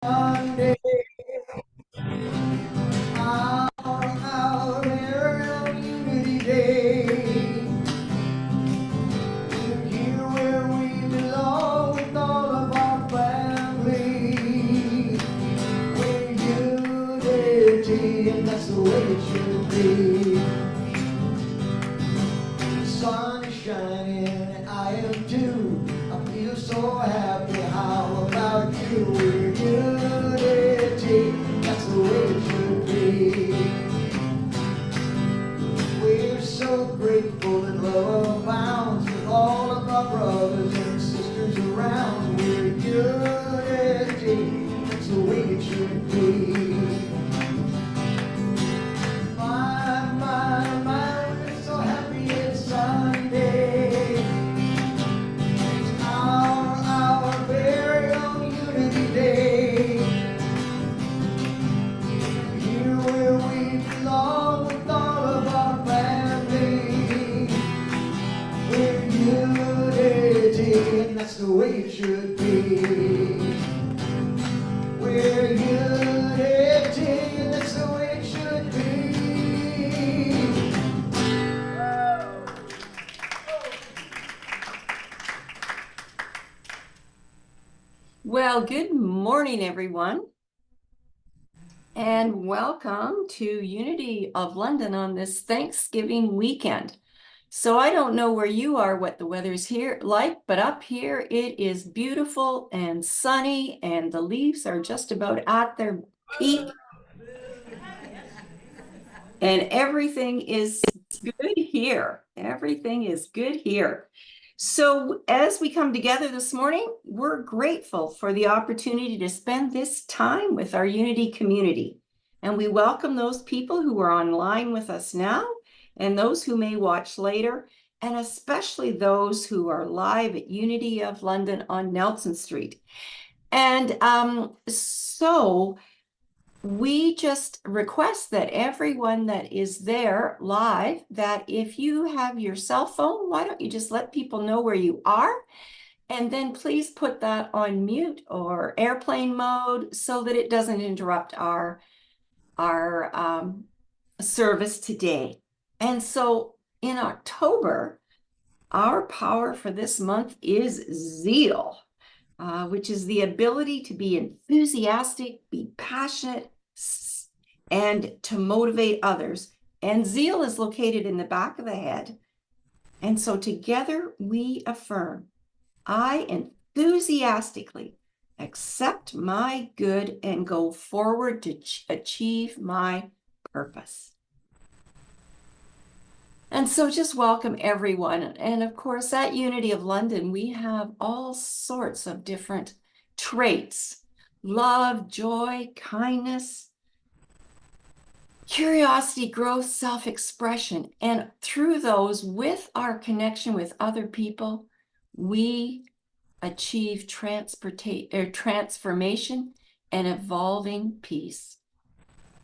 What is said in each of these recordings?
Sunday, our very Unity Day. We're here where we belong with all of our family. We're unity, and that's the way it should be. The sun is shining, and I am too. I feel so happy. How about you? We're unity, that's the way it should be. We're so grateful that love abounds with all of our brothers and sisters around. We're unity, that's the way it should be. My, we're so happy it's Sunday. It's our very own Unity Day. Here where we belong with all of our family. We're unity, and that's the way it should be. We're unity, and that's the way it should be. Well, good morning, everyone, and welcome to Unity of London on this Thanksgiving weekend. So I don't know where you are, what the weather's here like, but up here it is beautiful and sunny, and the leaves are just about at their peak. And everything is good here. Everything is good here. So as we come together this morning, we're grateful for the opportunity to spend this time with our Unity community. And we welcome those people who are online with us now and those who may watch later, and especially those who are live at Unity of London on Nelson Street. And so we just request that everyone that is there live, that if you have your cell phone, why don't you just let people know where you are? And then please put that on mute or airplane mode so that it doesn't interrupt our service today. And so in October, our power for this month is ZEAL, which is the ability to be enthusiastic, be passionate, and to motivate others. And ZEAL is located in the back of the head. And so together we affirm, I enthusiastically accept my good and go forward to achieve my purpose. And so just welcome everyone. And of course, at Unity of London, we have all sorts of different traits: love, joy, kindness, curiosity, growth, self-expression. And through those, with our connection with other people, we achieve transformation and evolving peace.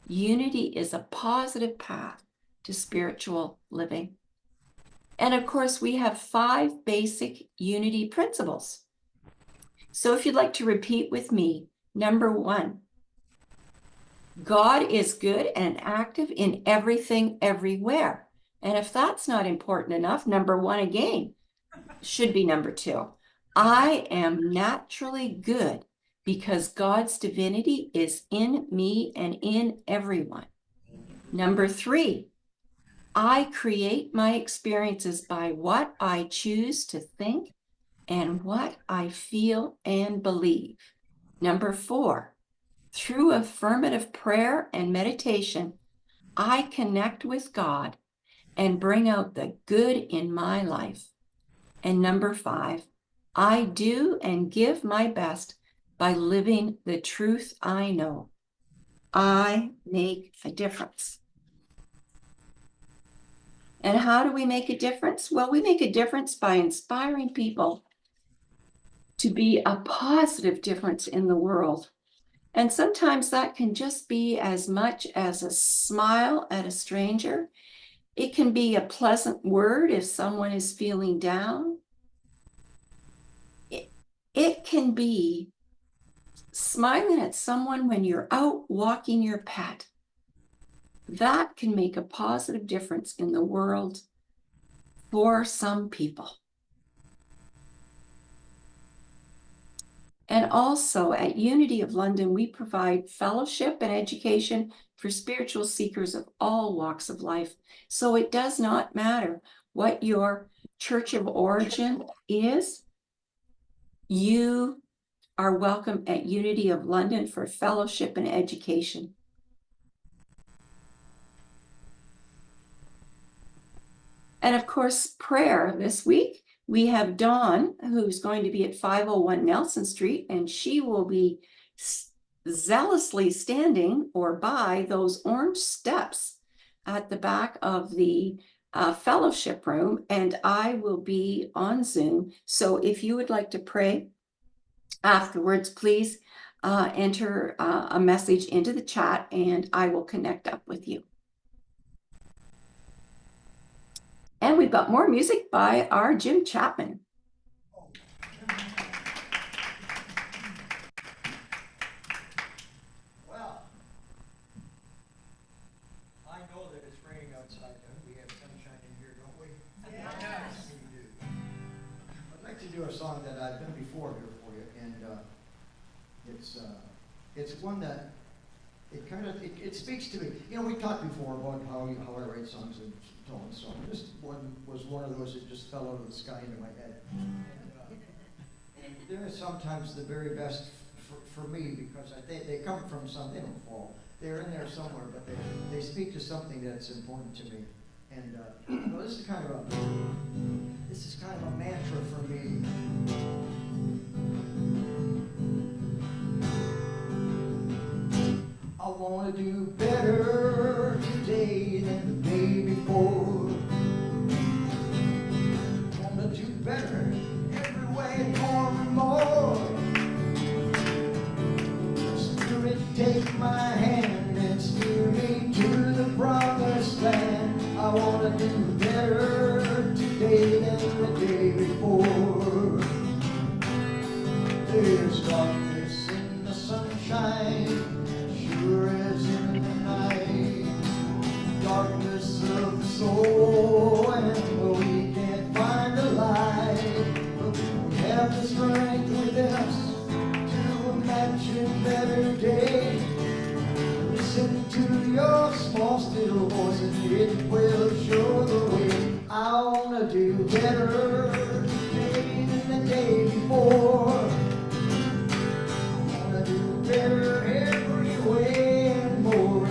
Unity is a positive path to spiritual living. And of course, we have 5 basic Unity principles. So if you'd like to repeat with me, number 1, God is good and active in everything, everywhere. And if that's not important enough, number 1 again should be number 2. I am naturally good because God's divinity is in me and in everyone. Number 3, I create my experiences by what I choose to think and what I feel and believe. Number 4, through affirmative prayer and meditation, I connect with God and bring out the good in my life. And number 5, I do and give my best by living the truth I know. I make a difference. And how do we make a difference? Well, we make a difference by inspiring people to be a positive difference in the world. And sometimes that can just be as much as a smile at a stranger. It can be a pleasant word if someone is feeling down. It can be smiling at someone when you're out walking your pet. That can make a positive difference in the world for some people. And also at Unity of London, we provide fellowship and education for spiritual seekers of all walks of life. So it does not matter what your church of origin is. You are welcome at Unity of London for fellowship and education. And of course, prayer this week. We have Dawn, who's going to be at 501 Nelson Street, and she will be zealously standing or by those orange steps at the back of the fellowship room, and I will be on Zoom. So if you would like to pray afterwards, please enter a message into the chat and I will connect up with you. And we've got more music by our Jim Chapman. Well, I know that it's raining outside, and we have sunshine in here, don't we? Yes. We do. I'd like to do a song that I've done before here for you, and it's one that it speaks to me. You know, we talked before about how I write songs and tone and so on. This one was one of those that just fell out of the sky into my head. And they're sometimes the very best for me because I think they come from some, they don't fall. They're in there somewhere, but they speak to something that's important to me. And well, this is kind of a mantra for me. I want to do better today than the day before. I want to do better every way, more and more. Spirit, take my hand and steer me to the promised land. I want to do better today than the day before. There's darkness in the sunshine, sure as in the night, darkness of the soul, and we can't find the light. But we have the strength within us to imagine better days. Listen to your small, still voice, and it will show the way. I want to do better today than the day before. Better every way and more.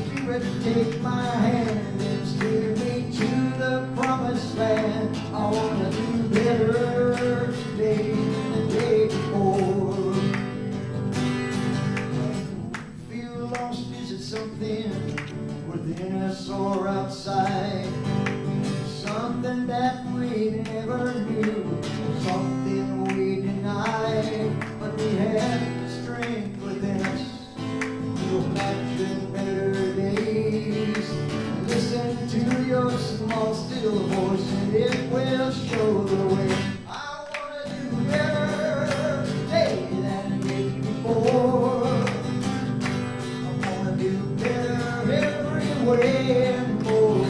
Spirit, take my hand and steer me to the promised land. I want to do better today than the day before. Feel lost, is it something within us or outside? Something that we never knew, something we denied, but we have the strength within us to imagine better days. Listen to your small, still voice, and it will show the way. I want to do better today than the day before. I want to do better every way and more.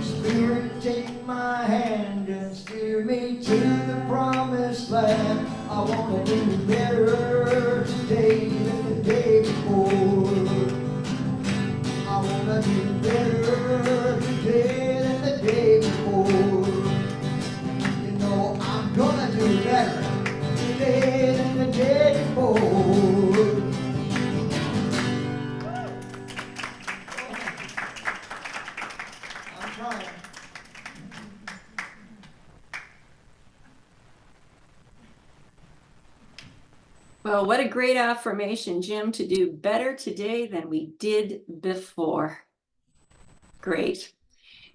Spirit, take my hand and steer me to the promised land. I want to do better today than the day before. I want to do better today than the day before. You know I'm gonna do better today than the day before. I'm trying. Well, what a great affirmation, Jim, to do better today than we did before. Great.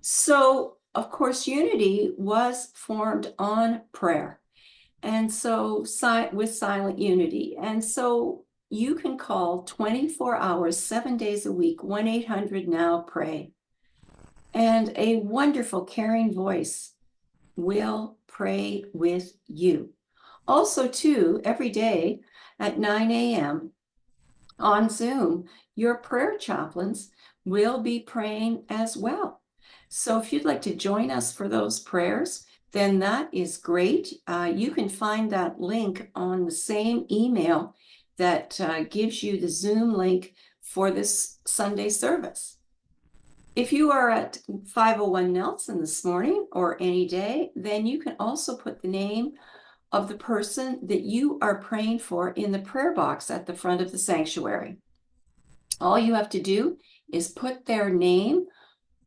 So, of course, Unity was formed on prayer. And so with Silent Unity. And so you can call 24 hours, 7 days a week, 1-800-NOW-PRAY. And a wonderful, caring voice will pray with you. Also, too, every day at 9 a.m. on Zoom, your prayer chaplains will be praying as well. So if you'd like to join us for those prayers, then that is great. You can find that link on the same email that gives you the Zoom link for this Sunday service. If you are at 501 Nelson this morning or any day, then you can also put the name of the person that you are praying for in the prayer box at the front of the sanctuary. All you have to do is put their name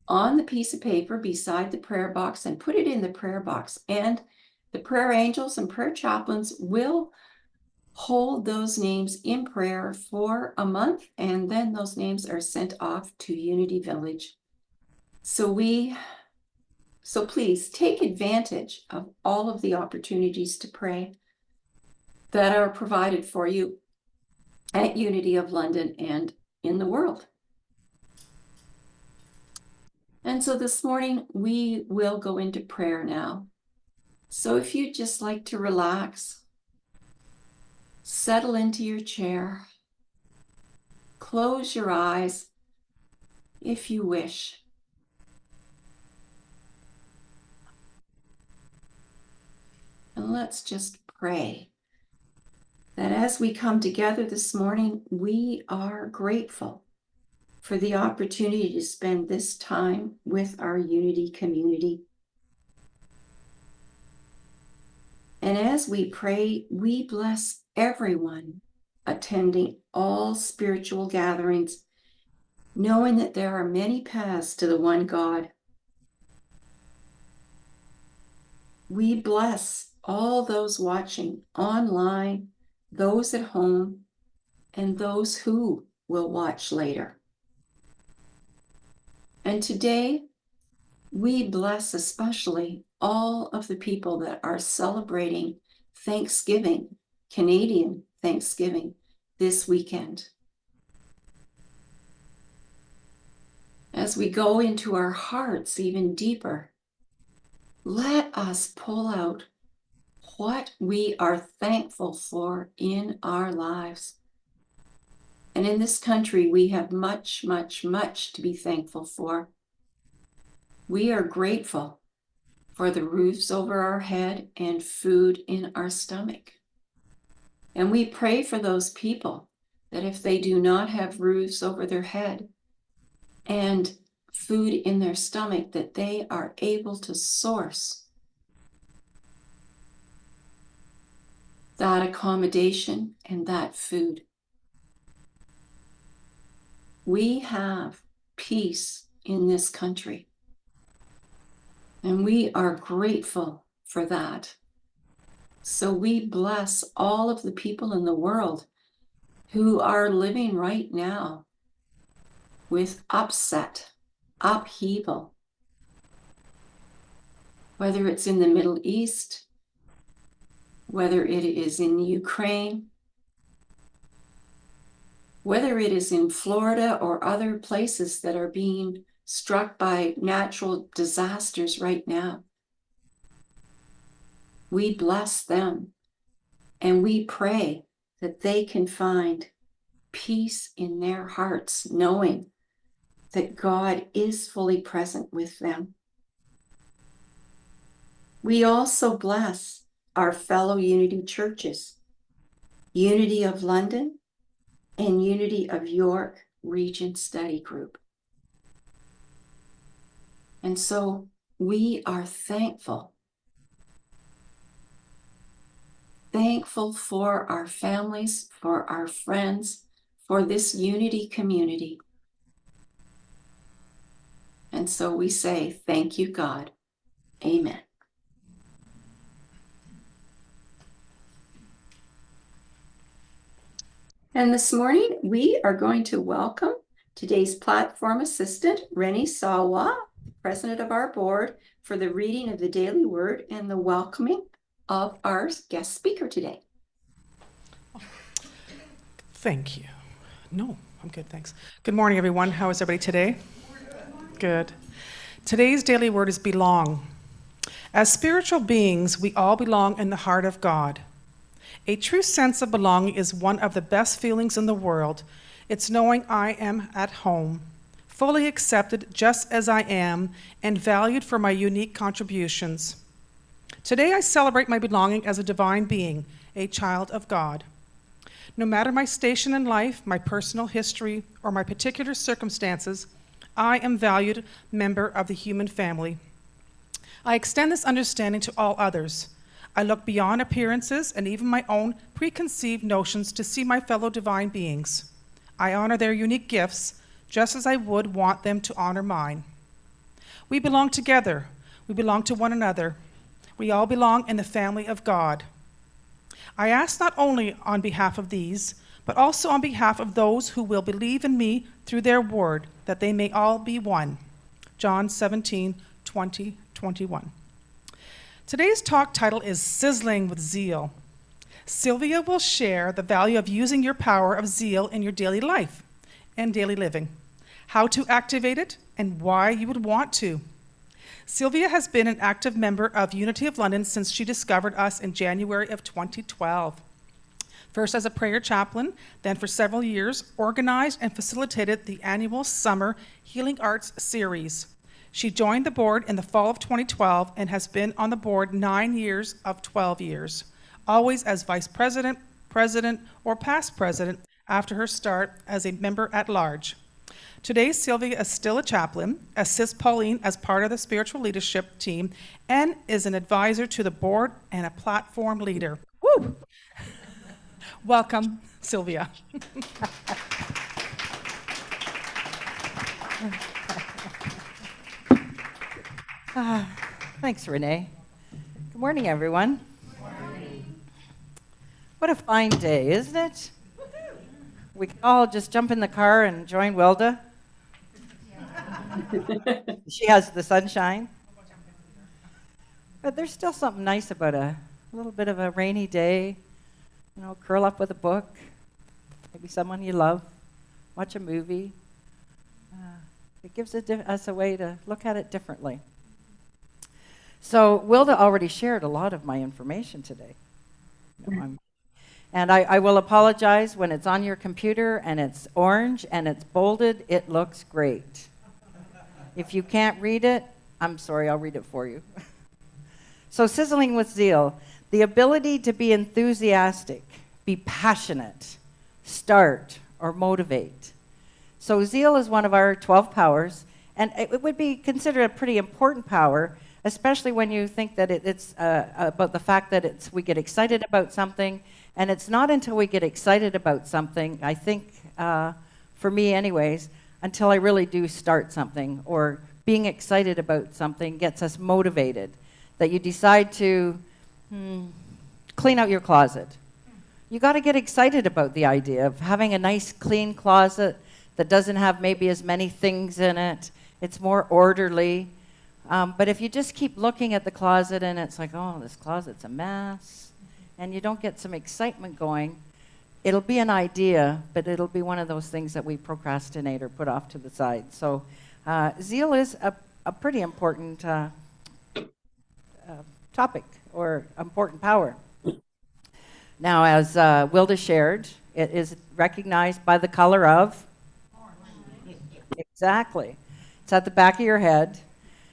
on the piece of paper beside the prayer box and put it in the prayer box. And the prayer angels and prayer chaplains will hold those names in prayer for a month, and then those names are sent off to Unity Village. So please take advantage of all of the opportunities to pray that are provided for you at Unity of London and in the world. And so this morning we will go into prayer now. So if you'd just like to relax, settle into your chair, close your eyes if you wish. And let's just pray that as we come together this morning, we are grateful for the opportunity to spend this time with our Unity community. And as we pray, we bless everyone attending all spiritual gatherings, knowing that there are many paths to the one God. We bless all those watching online, those at home, and those who will watch later. And today, we bless especially all of the people that are celebrating Thanksgiving, Canadian Thanksgiving, this weekend. As we go into our hearts even deeper, let us pull out what we are thankful for in our lives. And in this country, we have much, much, much to be thankful for. We are grateful for the roofs over our head and food in our stomach. And we pray for those people that if they do not have roofs over their head and food in their stomach, that they are able to source that accommodation and that food. We have peace in this country, and we are grateful for that. So we bless all of the people in the world who are living right now with upset, upheaval, whether it's in the Middle East, whether it is in Ukraine, whether it is in Florida or other places that are being struck by natural disasters right now. We bless them and we pray that they can find peace in their hearts, knowing that God is fully present with them. We also bless our fellow Unity churches, Unity of London and Unity of York Region Study Group. And so we are thankful for our families, for our friends, for this Unity community. And so we say, thank you, God. Amen. And this morning, we are going to welcome today's platform assistant, Rennie Sawa, president of our board, for the reading of the daily word and the welcoming of our guest speaker today. Thank you. No, I'm good, thanks. Good morning, everyone. How is everybody today? Good. Today's daily word is belong. As spiritual beings, we all belong in the heart of God. A true sense of belonging is one of the best feelings in the world. It's knowing I am at home, fully accepted just as I am, and valued for my unique contributions. Today, I celebrate my belonging as a divine being, a child of God. No matter my station in life, my personal history, or my particular circumstances, I am a valued member of the human family. I extend this understanding to all others. I look beyond appearances and even my own preconceived notions to see my fellow divine beings. I honor their unique gifts just as I would want them to honor mine. We belong together. We belong to one another. We all belong in the family of God. I ask not only on behalf of these, but also on behalf of those who will believe in me through their word, that they may all be one. John 17:20, 21. Today's talk title is Sizzling with Zeal. Sylvia will share the value of using your power of zeal in your daily life and daily living, how to activate it, and why you would want to. Sylvia has been an active member of Unity of London since she discovered us in January of 2012. First as a prayer chaplain, then for several years, organized and facilitated the annual Summer Healing Arts Series. She joined the board in the fall of 2012 and has been on the board 9 years of 12 years, always as vice president, president, or past president after her start as a member at large. Today, Sylvia is still a chaplain, assists Pauline as part of the spiritual leadership team, and is an advisor to the board and a platform leader. Woo! Welcome, Sylvia. Thanks, Renee. Good morning, everyone. Good morning. What a fine day, isn't it? We can all just jump in the car and join Wilda. She has the sunshine. But there's still something nice about a little bit of a rainy day. You know, curl up with a book, maybe someone you love, watch a movie. It gives us a way to look at it differently. So Wilda already shared a lot of my information today. And I will apologize when it's on your computer and it's orange and it's bolded, it looks great. If you can't read it, I'm sorry, I'll read it for you. So sizzling with zeal, the ability to be enthusiastic, be passionate, start, or motivate. So zeal is one of our 12 powers, and it would be considered a pretty important power, especially when you think that it's about the fact that we get excited about something, and it's not until we get excited about something, I think, for me anyways, until I really do start something, or being excited about something gets us motivated, that you decide to clean out your closet. You got to get excited about the idea of having a nice clean closet that doesn't have maybe as many things in it. It's more orderly. But if you just keep looking at the closet and it's like, oh, this closet's a mess, and you don't get some excitement going, it'll be an idea, but it'll be one of those things that we procrastinate or put off to the side. So zeal is a pretty important topic or important power. Now, as Wilda shared, it is recognized by the color of? Orange. Exactly. It's at the back of your head.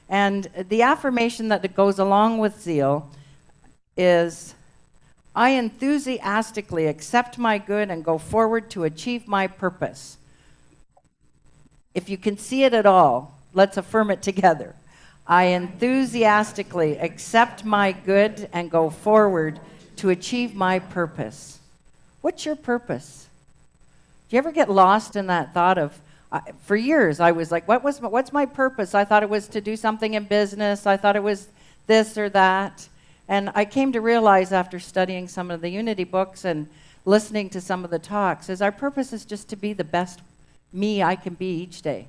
And the affirmation that goes along with zeal is, I enthusiastically accept my good and go forward to achieve my purpose. If you can see it at all, let's affirm it together. I enthusiastically accept my good and go forward to achieve my purpose. What's your purpose? Do you ever get lost in that thought of, for years I was like, what's my purpose? I thought it was to do something in business. I thought it was this or that. And I came to realize after studying some of the Unity books and listening to some of the talks, is our purpose is just to be the best me I can be each day.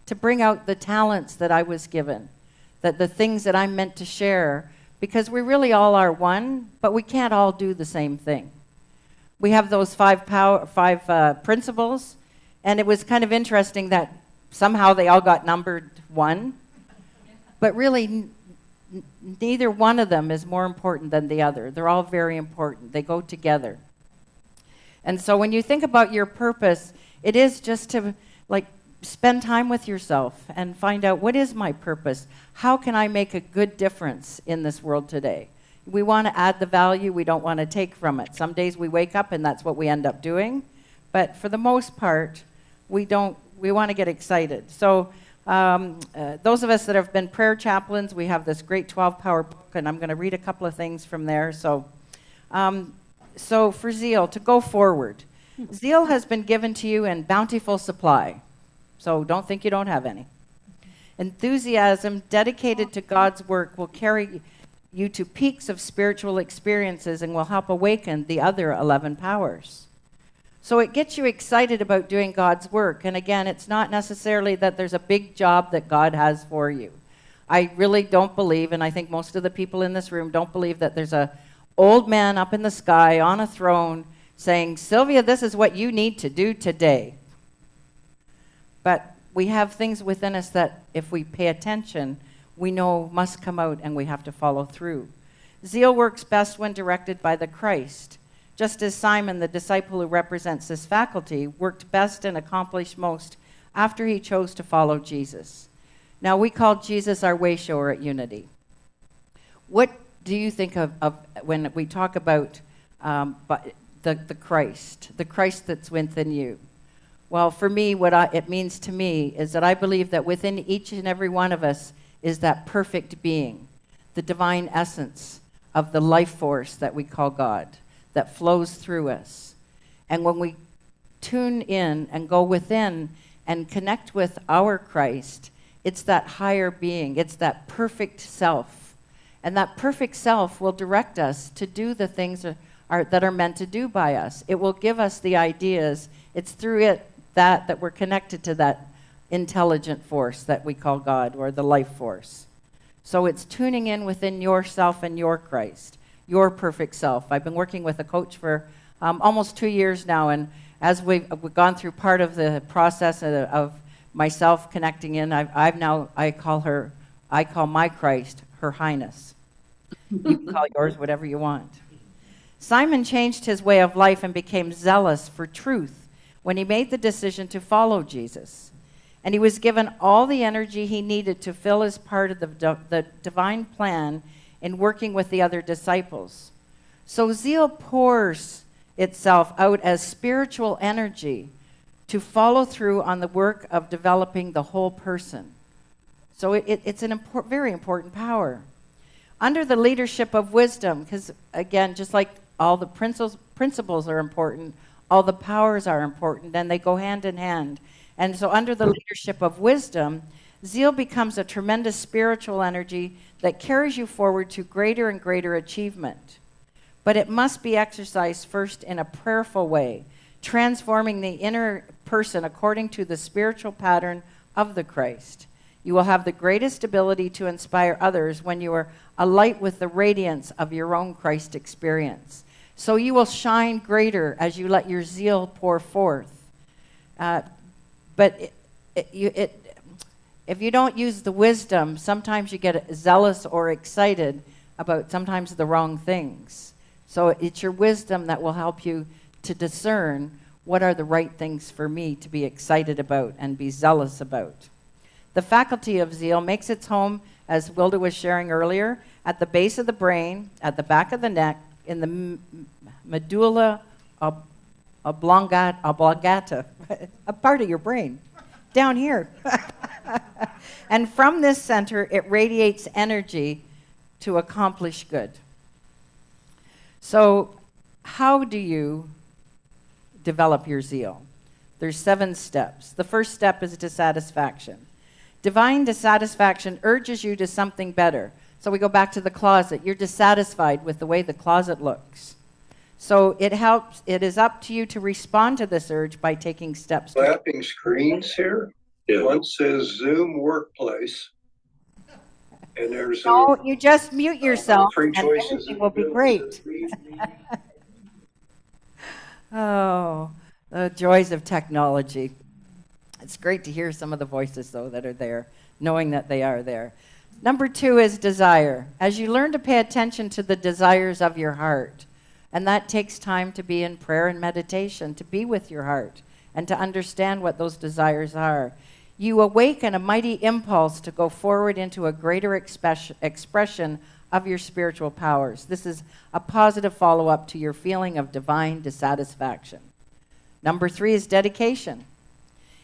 To bring out the talents that I was given, that the things that I'm meant to share, because we really all are one, but we can't all do the same thing. We have those five principles, and it was kind of interesting that somehow they all got numbered 1, but really neither one of them is more important than the other. They're all very important. They go together. And so when you think about your purpose, it is just to like spend time with yourself and find out, what is my purpose? How can I make a good difference in this world today? We want to add the value. We don't want to take from it. Some days we wake up and that's what we end up doing. But for the most part, we want to get excited. So those of us that have been prayer chaplains, we have this great 12-power book, and I'm going to read a couple of things from there. So for ZEAL, to go forward, ZEAL has been given to you in bountiful supply. So don't think you don't have any. Enthusiasm dedicated to God's work will carry you to peaks of spiritual experiences and will help awaken the other 11 powers. So it gets you excited about doing God's work. And again, it's not necessarily that there's a big job that God has for you. I really don't believe, and I think most of the people in this room don't believe, that there's a old man up in the sky on a throne saying, Sylvia, this is what you need to do today. But we have things within us that if we pay attention, we know must come out and we have to follow through. ZEAL works best when directed by the Christ. Just as Simon, the disciple who represents this faculty, worked best and accomplished most after he chose to follow Jesus. Now, we call Jesus our way shower at Unity. What do you think of when we talk about the Christ that's within you? Well, for me, it means to me is that I believe that within each and every one of us is that perfect being, the divine essence of the life force that we call God, that flows through us. And when we tune in and go within and connect with our Christ, it's that higher being, it's that perfect self. And that perfect self will direct us to do the things that are meant to do by us. It will give us the ideas. It's through it that we're connected to that intelligent force that we call God, or the life force. So it's tuning in within yourself and your Christ, your perfect self. I've been working with a coach for almost 2 years now, and as we've gone through part of the process of myself connecting in, I call my Christ Her Highness. You can call yours whatever you want. Simon changed his way of life and became zealous for truth when he made the decision to follow Jesus. And he was given all the energy he needed to fill his part of the divine plan in working with the other disciples. So ZEAL pours itself out as spiritual energy to follow through on the work of developing the whole person. So it's a very important power. Under the leadership of wisdom, because again, just like all the principles are important, all the powers are important, and they go hand in hand. And so under the leadership of wisdom, ZEAL becomes a tremendous spiritual energy that carries you forward to greater and greater achievement. But it must be exercised first in a prayerful way, transforming the inner person according to the spiritual pattern of the Christ. You will have the greatest ability to inspire others when you are alight with the radiance of your own Christ experience. So you will shine greater as you let your zeal pour forth. But if you don't use the wisdom, sometimes you get zealous or excited about sometimes the wrong things. So it's your wisdom that will help you to discern what are the right things for me to be excited about and be zealous about. The faculty of ZEAL makes its home, as Wilda was sharing earlier, at the base of the brain, at the back of the neck, in the medulla oblongata, a part of your brain, down here. And from this center, it radiates energy to accomplish good. So how do you develop your zeal? There's 7 steps. The first step is dissatisfaction. Divine dissatisfaction urges you to something better. So we go back to the closet. You're dissatisfied with the way the closet looks. So it is up to you to respond to this urge by taking steps. Flapping screens here. Yeah. One says Zoom Workplace. And there's No, you just mute yourself three and choices. everything will be great. Oh, the joys of technology. It's great to hear some of the voices, though, that are there, knowing that they are there. Number 2 is desire. As you learn to pay attention to the desires of your heart, and that takes time to be in prayer and meditation, to be with your heart and to understand what those desires are. You awaken a mighty impulse to go forward into a greater expression of your spiritual powers. This is a positive follow-up to your feeling of divine dissatisfaction. Number 3 is dedication.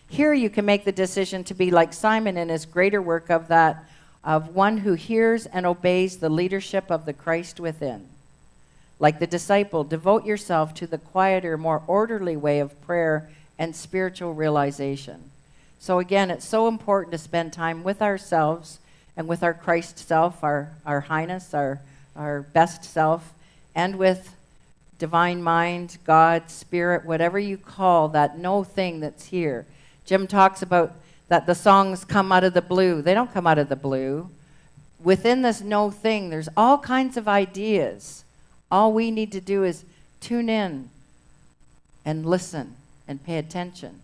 Here you can make the decision to be like Simon in his greater work of one who hears and obeys the leadership of the Christ within. Like the disciple, devote yourself to the quieter, more orderly way of prayer and spiritual realization. So again, it's so important to spend time with ourselves and with our Christ self, our highness, our best self, and with divine mind, God, spirit, whatever you call that no thing that's here. Jim talks about that the songs come out of the blue. They don't come out of the blue. Within this no thing, there's all kinds of ideas. All we need to do is tune in and listen and pay attention.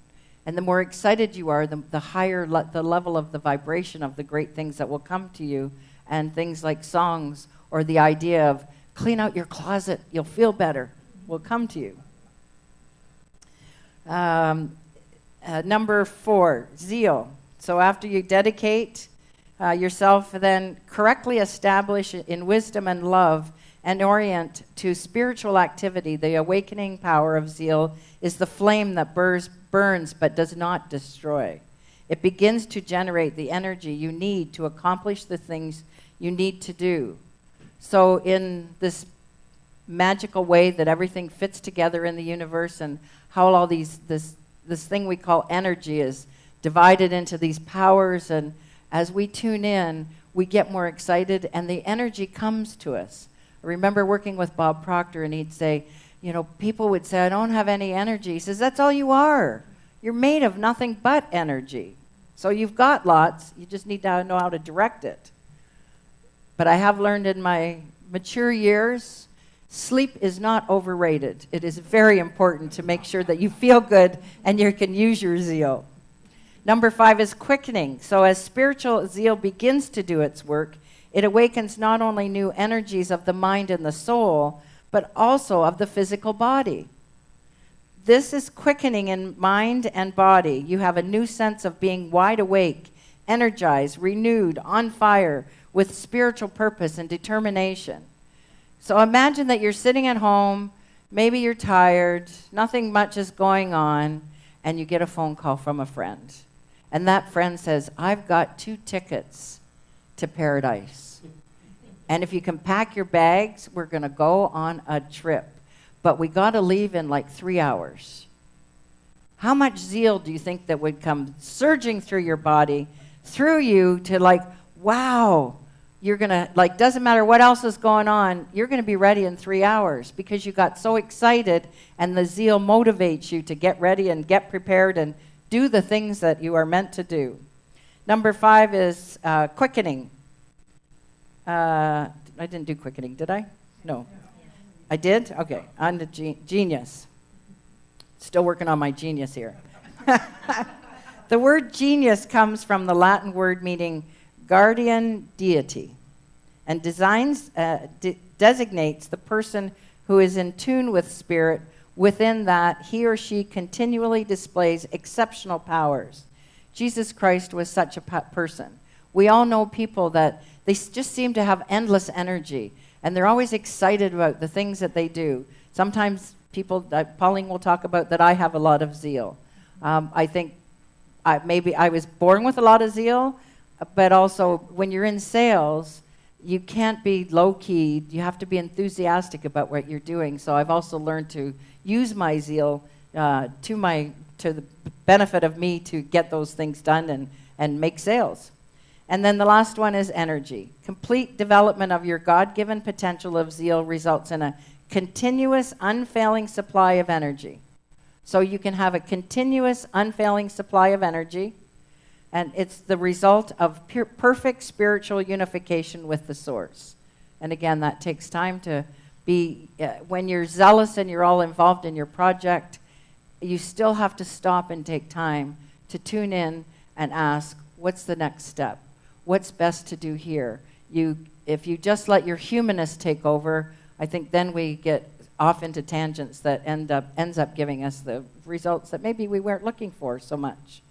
And the more excited you are, the higher the level of the vibration of the great things that will come to you. And things like songs or the idea of clean out your closet, you'll feel better, will come to you. Number 4, zeal. So after you dedicate yourself, then correctly establish in wisdom and love and orient to spiritual activity. The awakening power of zeal is the flame that burns but does not destroy. It begins to generate the energy you need to accomplish the things you need to do. So in this magical way that everything fits together in the universe and how all this thing we call energy is divided into these powers, and as we tune in, we get more excited and the energy comes to us. I remember working with Bob Proctor, and he'd say, you know, people would say, I don't have any energy. He says, that's all you are. You're made of nothing but energy. So you've got lots, you just need to know how to direct it. But I have learned in my mature years, sleep is not overrated. It is very important to make sure that you feel good and you can use your zeal. Number 5 is quickening. So as spiritual zeal begins to do its work, it awakens not only new energies of the mind and the soul, but also of the physical body. This is quickening in mind and body. You have a new sense of being wide awake, energized, renewed, on fire, with spiritual purpose and determination. So imagine that you're sitting at home, maybe you're tired, nothing much is going on, and you get a phone call from a friend. And that friend says, I've got 2 tickets to paradise. And if you can pack your bags, we're going to go on a trip. But we got to leave in like 3 hours. How much zeal do you think that would come surging through your body, through you to like, wow, you're going to, like, doesn't matter what else is going on, you're going to be ready in 3 hours because you got so excited and the zeal motivates you to get ready and get prepared and do the things that you are meant to do. Number 5 is quickening. I didn't do quickening, did I? No. I did? Okay, on to genius. Still working on my genius here. The word genius comes from the Latin word meaning guardian deity and designates the person who is in tune with spirit. Within that, he or she continually displays exceptional powers. Jesus Christ was such a person. We all know people that they just seem to have endless energy, and they're always excited about the things that they do. Sometimes people, Pauline will talk about that I have a lot of zeal. I think maybe I was born with a lot of zeal, but also when you're in sales, you can't be low-key. You have to be enthusiastic about what you're doing. So I've also learned to use my zeal to the benefit of me to get those things done and make sales. And then the last one is energy. Complete development of your God-given potential of zeal results in a continuous, unfailing supply of energy. So you can have a continuous, unfailing supply of energy, and it's the result of perfect spiritual unification with the source. And again, that takes time to be, when you're zealous and you're all involved in your project, you still have to stop and take time to tune in and ask, what's the next step? what's best to do here. If you just let your humanist take over, I think then we get off into tangents that ends up giving us the results that maybe we weren't looking for so much.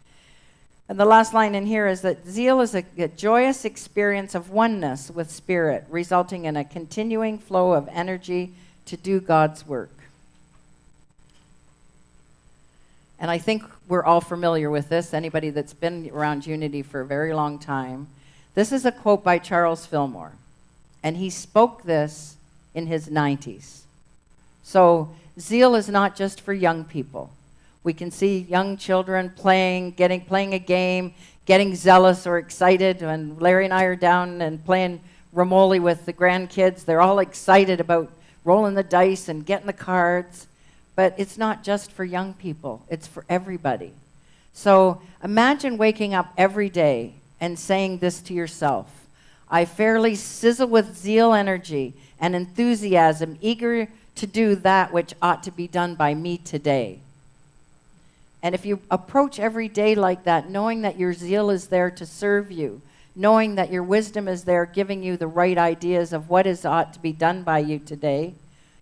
And the last line in here is that zeal is a joyous experience of oneness with spirit, resulting in a continuing flow of energy to do God's work. And I think we're all familiar with this, anybody that's been around Unity for a very long time. This is a quote by Charles Fillmore, and he spoke this in his 90s. So zeal is not just for young people. We can see young children playing a game, getting zealous or excited. When Larry and I are down and playing Romoli with the grandkids, they're all excited about rolling the dice and getting the cards. But it's not just for young people. It's for everybody. So imagine waking up every day and saying this to yourself. I fairly sizzle with zeal energy and enthusiasm, eager to do that which ought to be done by me today. And if you approach every day like that, knowing that your zeal is there to serve you, knowing that your wisdom is there giving you the right ideas of what is ought to be done by you today,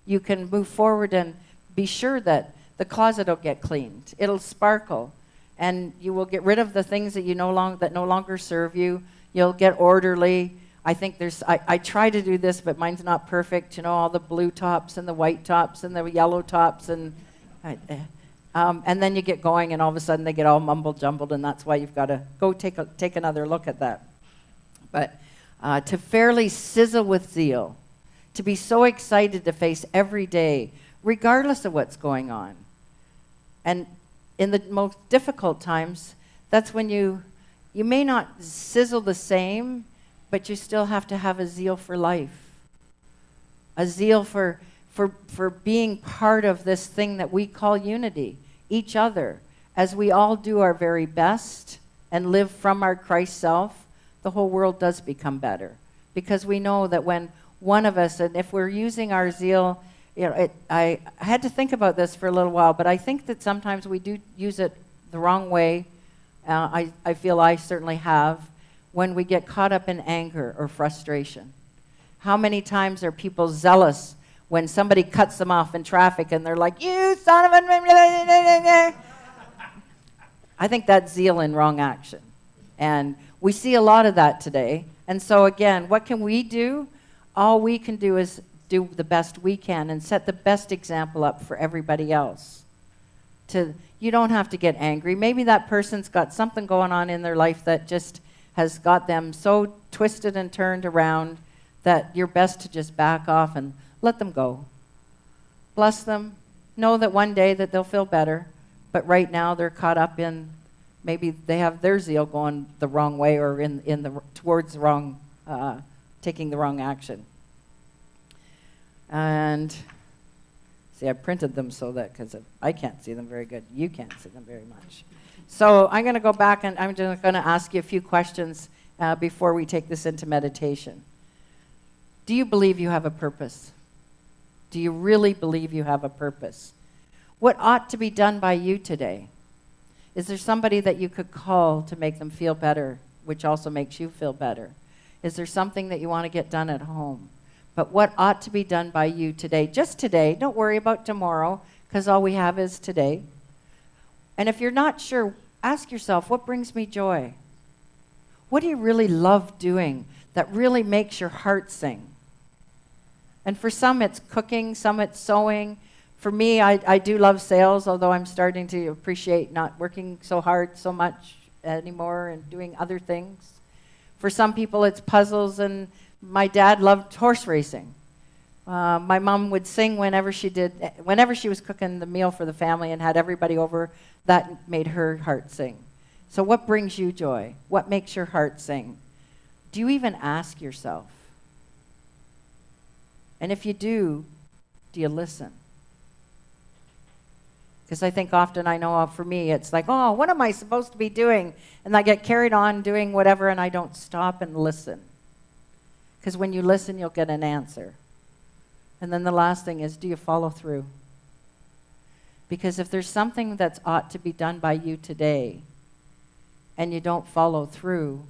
you can move forward and be sure that the closet will get cleaned. It'll sparkle, and you will get rid of the things that no longer serve you. You'll get orderly. I think I try to do this, but mine's not perfect. All the blue tops and the white tops and the yellow tops, and then you get going, and all of a sudden they get all mumbled jumbled, and that's why you've got to go take another look at that. But to fairly sizzle with zeal, to be so excited to face every day, regardless of what's going on. And in the most difficult times, that's when you may not sizzle the same, but you still have to have a zeal for life, a zeal for being part of this thing that we call unity, each other. As we all do our very best and live from our Christ self, the whole world does become better. Because we know that when one of us, and if we're using our zeal, I had to think about this for a little while, but I think that sometimes we do use it the wrong way. I feel I certainly have, when we get caught up in anger or frustration. How many times are people zealous when somebody cuts them off in traffic and they're like, you son of a... I think that's zeal in wrong action. And we see a lot of that today. And so again, what can we do? All we can do is do the best we can and set the best example up for everybody else. You don't have to get angry. Maybe that person's got something going on in their life that just has got them so twisted and turned around that you're best to just back off and let them go. Bless them. Know that one day that they'll feel better. But right now they're caught up in, maybe they have their zeal going the wrong way or towards the wrong, taking the wrong action. And see, I printed them so that, because I can't see them very good, you can't see them very much. So I'm going to go back and I'm just going to ask you a few questions before we take this into meditation. Do you believe you have a purpose? Do you really believe you have a purpose? What ought to be done by you today? Is there somebody that you could call to make them feel better, which also makes you feel better? Is there something that you want to get done at home? But what ought to be done by you today? Just today. Don't worry about tomorrow, because all we have is today. And if you're not sure, ask yourself, what brings me joy? What do you really love doing that really makes your heart sing? And for some, it's cooking, some it's sewing. For me, I do love sales, although I'm starting to appreciate not working so hard so much anymore and doing other things. For some people, it's puzzles, and my dad loved horse racing. My mom would sing whenever she was cooking the meal for the family and had everybody over. That made her heart sing. So what brings you joy? What makes your heart sing? Do you even ask yourself? And if you do you listen? Because I think often, I know for me, it's like, oh, what am I supposed to be doing? And I get carried on doing whatever, and I don't stop and listen. Because when you listen, you'll get an answer. And then the last thing is, do you follow through? Because if there's something that's ought to be done by you today, and you don't follow through,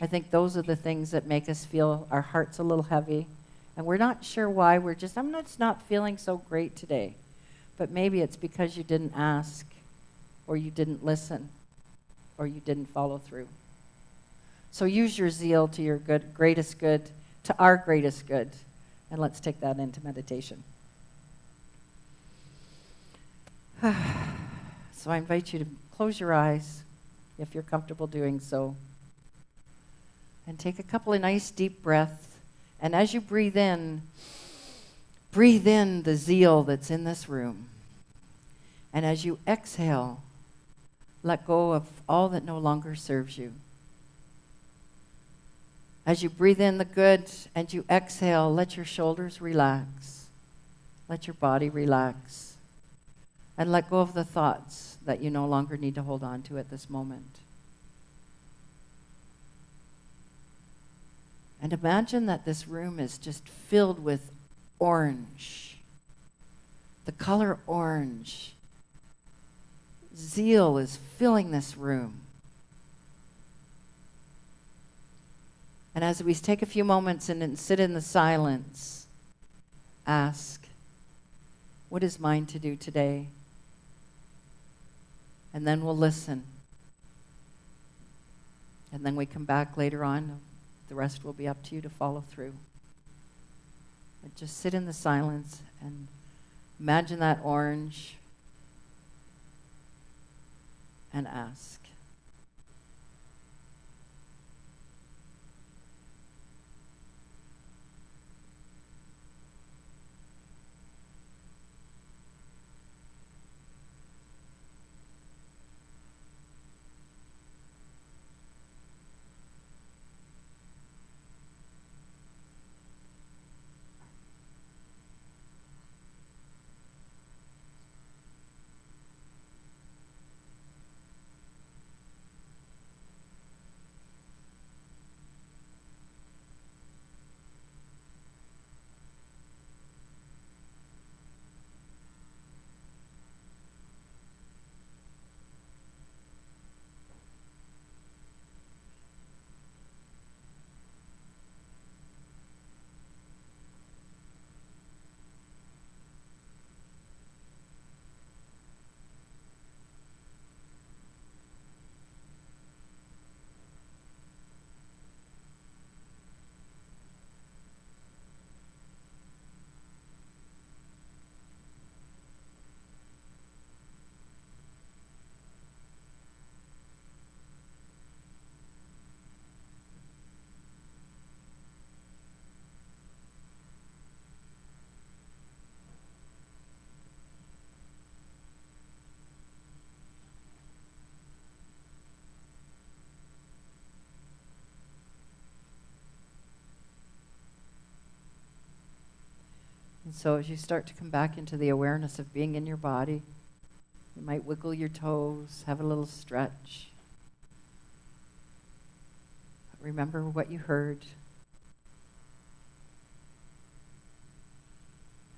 I think those are the things that make us feel our hearts a little heavy. And we're not sure why. I'm just not feeling so great today. But maybe it's because you didn't ask, or you didn't listen, or you didn't follow through. So use your zeal to your greatest good, to our greatest good. And let's take that into meditation. So I invite you to close your eyes, if you're comfortable doing so. And take a couple of nice deep breaths. And as you breathe in the zeal that's in this room. And as you exhale, let go of all that no longer serves you. As you breathe in the good and you exhale, let your shoulders relax. Let your body relax. And let go of the thoughts that you no longer need to hold on to at this moment. And imagine that this room is just filled with orange. The color orange. Zeal is filling this room. And as we take a few moments and sit in the silence, ask, what is mine to do today? And then we'll listen. And then we come back later on. The rest will be up to you to follow through. But just sit in the silence and imagine that orange and ask. And so as you start to come back into the awareness of being in your body, you might wiggle your toes, have a little stretch. Remember what you heard.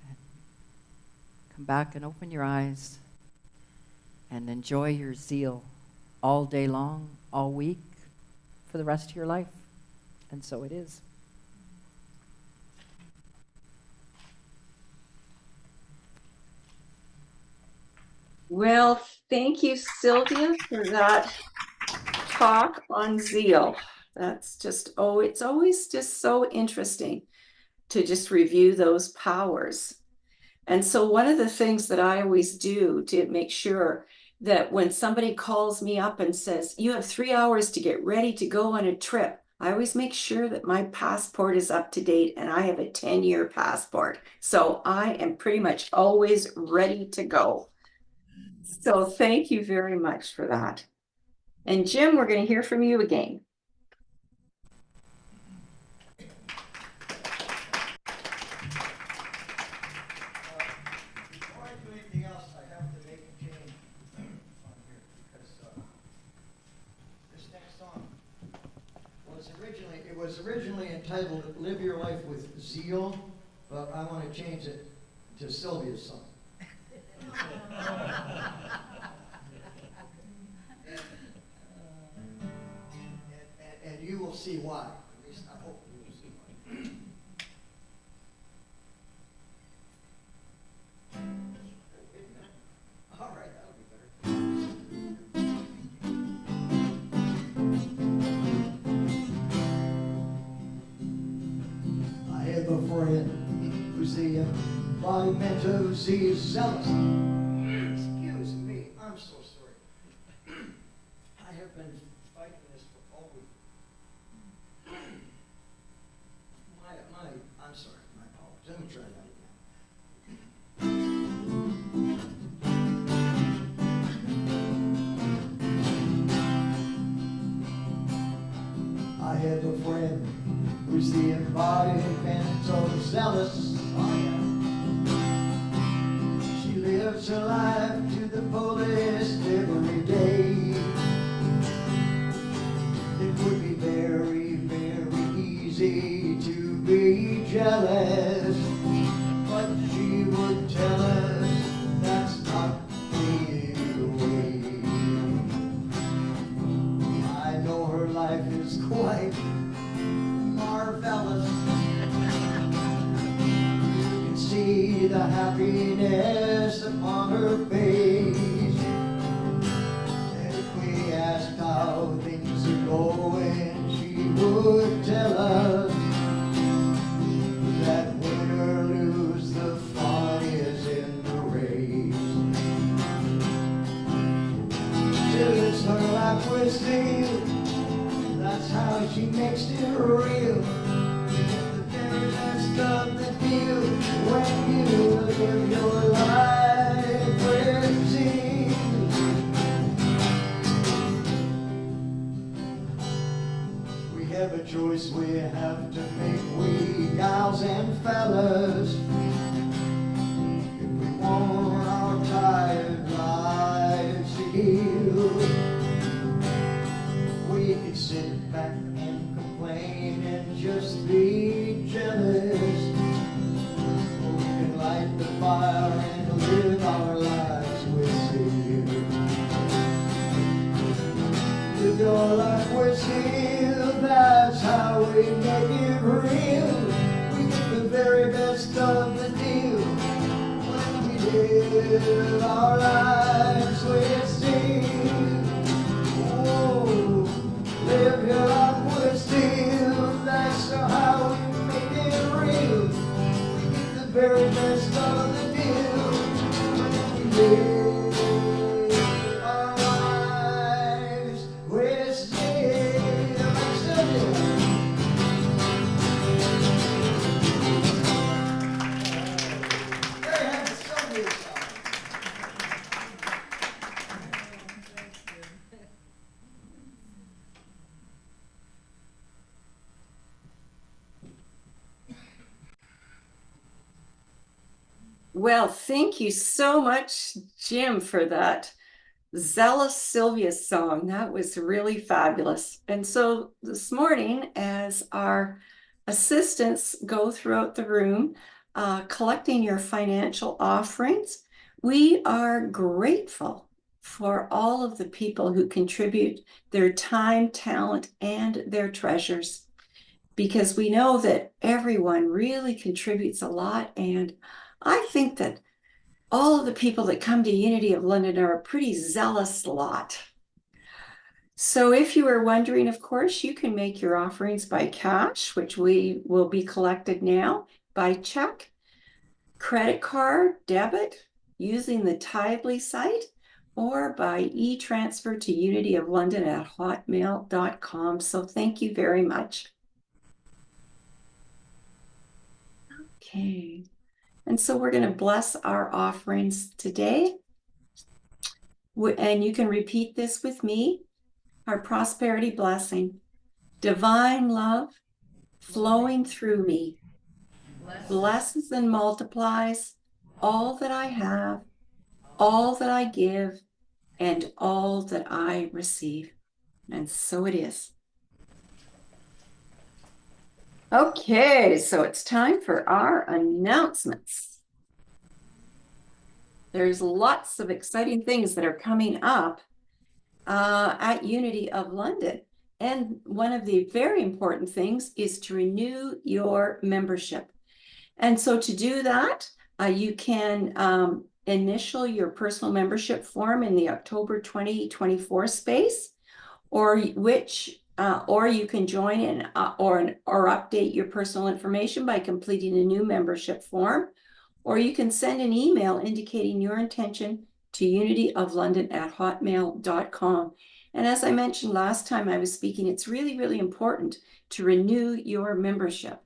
And come back and open your eyes and enjoy your zeal all day long, all week, for the rest of your life. And so it is. Well, thank you, Sylvia, for that talk on zeal. That's just, it's always just so interesting to just review those powers. And so one of the things that I always do to make sure that when somebody calls me up and says, you have 3 hours to get ready to go on a trip, I always make sure that my passport is up to date and I have a 10-year passport. So I am pretty much always ready to go. So thank you very much for that. And Jim, we're going to hear from you again. Before I do anything else, I have to make a change on here because this next song was originally entitled "Live Your Life with Zeal," but I want to change it to Sylvia's song. And you will see why. At least I hope you will see why. All right, that'll be better. I have a friend who's the embodiment of zealous. Excuse me, I'm so sorry. I have been fighting this for all week. I'm sorry, my apologies. Let me try that again. I have a friend who's the embodiment of zealous. Oh, yeah. She lives her life to the fullest every day. It would be very, very easy to be jealous, but she would tell us that's not the way. I know her life is quite marvelous. You can see the happiness upon her face. And if we asked how things are going, she would tell us that win or lose, the fun is in the race. Till it's her life with zeal, that's how she makes it real. The very best of the deal when you live your life with zeal. We have a choice we have to make, we gals and fellas. If we want our tired lives to heal, we can sit back and complain and just be jealous. Or we can light the fire and live our lives with zeal. Live your life with zeal, that's how we make it real. We get the very best of the deal when we live our lives with zeal. Oh, live your life with zeal, that's how we make it real. We get the very best of the deal when we live our lives with zeal. There you have the Sylvia song. Well, thank you so much, Jim, for that zealous Sylvia song. That was really fabulous. And so this morning, as our assistants go throughout the room, collecting your financial offerings, we are grateful for all of the people who contribute their time, talent, and their treasures, because we know that everyone really contributes a lot. And I think that all of the people that come to Unity of London are a pretty zealous lot. So if you were wondering, of course, you can make your offerings by cash, which we will be collected now, by check, credit card, debit, using the Tidely site, or by e-transfer to unityoflondon@hotmail.com. So thank you very much. Okay. And so we're going to bless our offerings today. And you can repeat this with me. Our prosperity blessing. Divine love flowing through me. Blesses and multiplies all that I have, all that I give, and all that I receive. And so it is. Okay, so it's time for our announcements. There's lots of exciting things that are coming up at Unity of London. And one of the very important things is to renew your membership. And so to do that, you can initial your personal membership form in the October 2024 space, or you can join in or update your personal information by completing a new membership form, or you can send an email indicating your intention to unityoflondon@hotmail.com. And as I mentioned last time I was speaking, it's really, really important to renew your membership,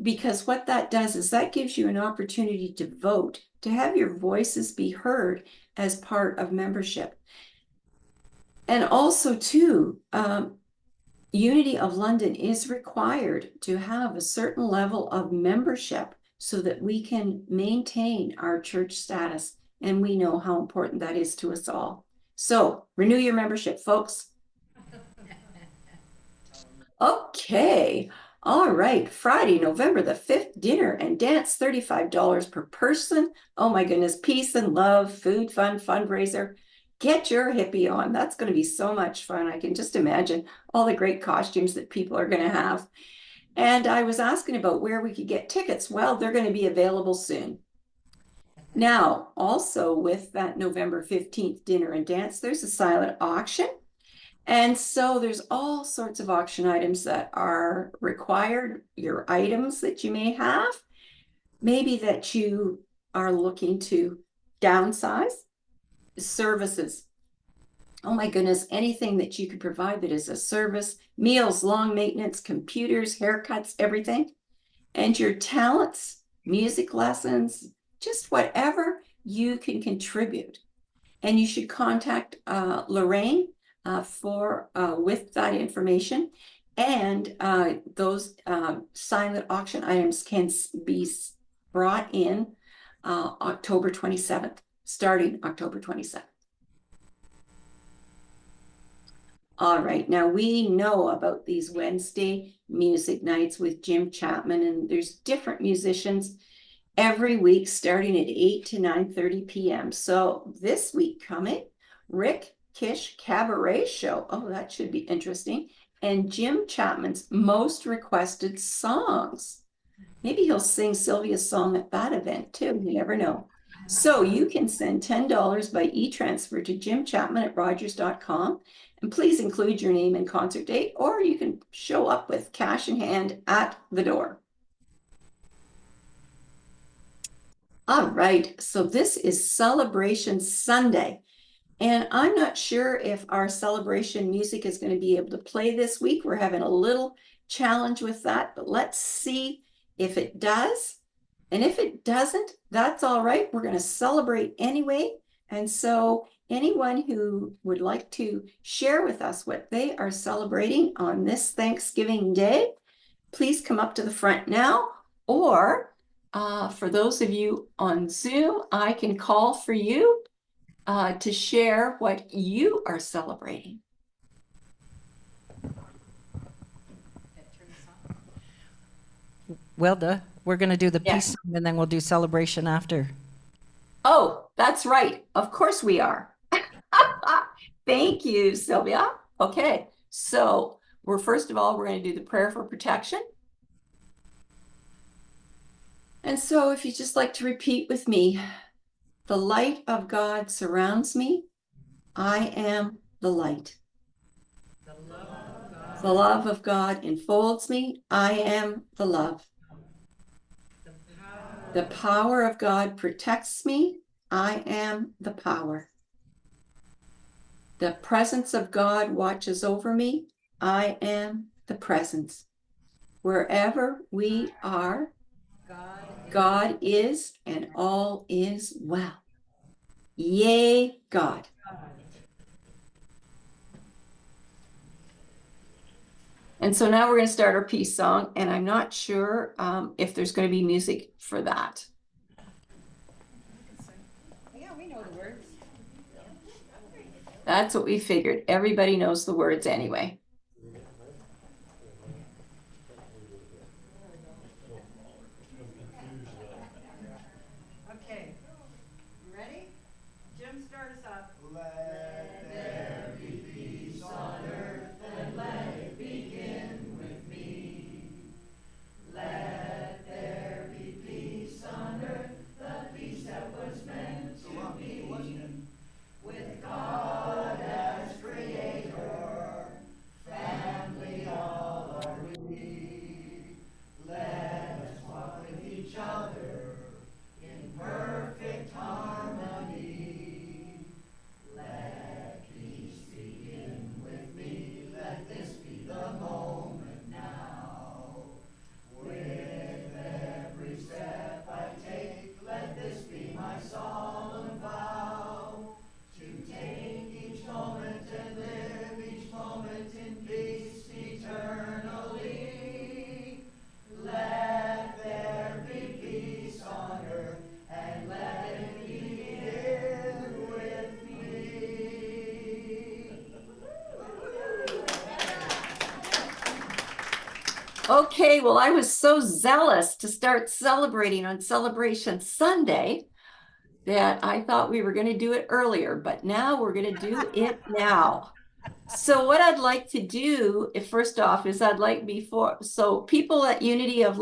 because what that does is that gives you an opportunity to vote, to have your voices be heard as part of membership. And also too, Unity of London is required to have a certain level of membership so that we can maintain our church status. And we know how important that is to us all. So renew your membership, folks. Okay. All right. Friday, November the 5th, dinner and dance, $35 per person. Oh my goodness. Peace and love, food, fun, fundraiser. Get your hippie on. That's going to be so much fun. I can just imagine all the great costumes that people are going to have. And I was asking about where we could get tickets. Well, they're going to be available soon. Now, also with that November 15th dinner and dance, there's a silent auction. And so there's all sorts of auction items that are required, your items that you may have, maybe that you are looking to downsize. Services. Oh my goodness, anything that you could provide that is a service, meals, long maintenance, computers, haircuts, everything. And your talents, music lessons, just whatever you can contribute. And you should contact Lorraine with that information. And those silent auction items can be brought in October 27th, starting October 27th. All right, now we know about these Wednesday music nights with Jim Chapman, and there's different musicians every week starting at 8 to 9:30 p.m. So this week coming, Rick Kish Cabaret Show. Oh, that should be interesting. And Jim Chapman's most requested songs. Maybe he'll sing Sylvia's song at that event too. You never know. So you can send $10 by e-transfer to jimchapman@rogers.com. And please include your name and concert date, or you can show up with cash in hand at the door. All right, so this is Celebration Sunday. And I'm not sure if our celebration music is going to be able to play this week. We're having a little challenge with that, but let's see if it does. And if it doesn't, that's all right. We're going to celebrate anyway. And so anyone who would like to share with us what they are celebrating on this Thanksgiving Day, please come up to the front now. Or for those of you on Zoom, I can call for you to share what you are celebrating. Wilda, we're going to do the Yes. peace song and then we'll do celebration after. Oh, that's right. Of course we are. Thank you, Sylvia. Okay, so first of all, we're going to do the prayer for protection. And so if you just like to repeat with me, the light of God surrounds me. I am the light. The love of God enfolds me. I am the love. The power of God protects me. I am the power. The presence of God watches over me. I am the presence. Wherever we are, God is, and all is well. Yay, God. And so now we're going to start our peace song, and I'm not sure if there's going to be music for that. Yeah, we know the words. That's what we figured. Everybody knows the words anyway. Okay. You ready? Jim, start us off. Let there be peace on earth and let Okay, well, I was so zealous to start celebrating on Celebration Sunday that I thought we were going to do it earlier, but now we're going to do it now. So what I'd like to do, first off, is I'd like so people at Unity of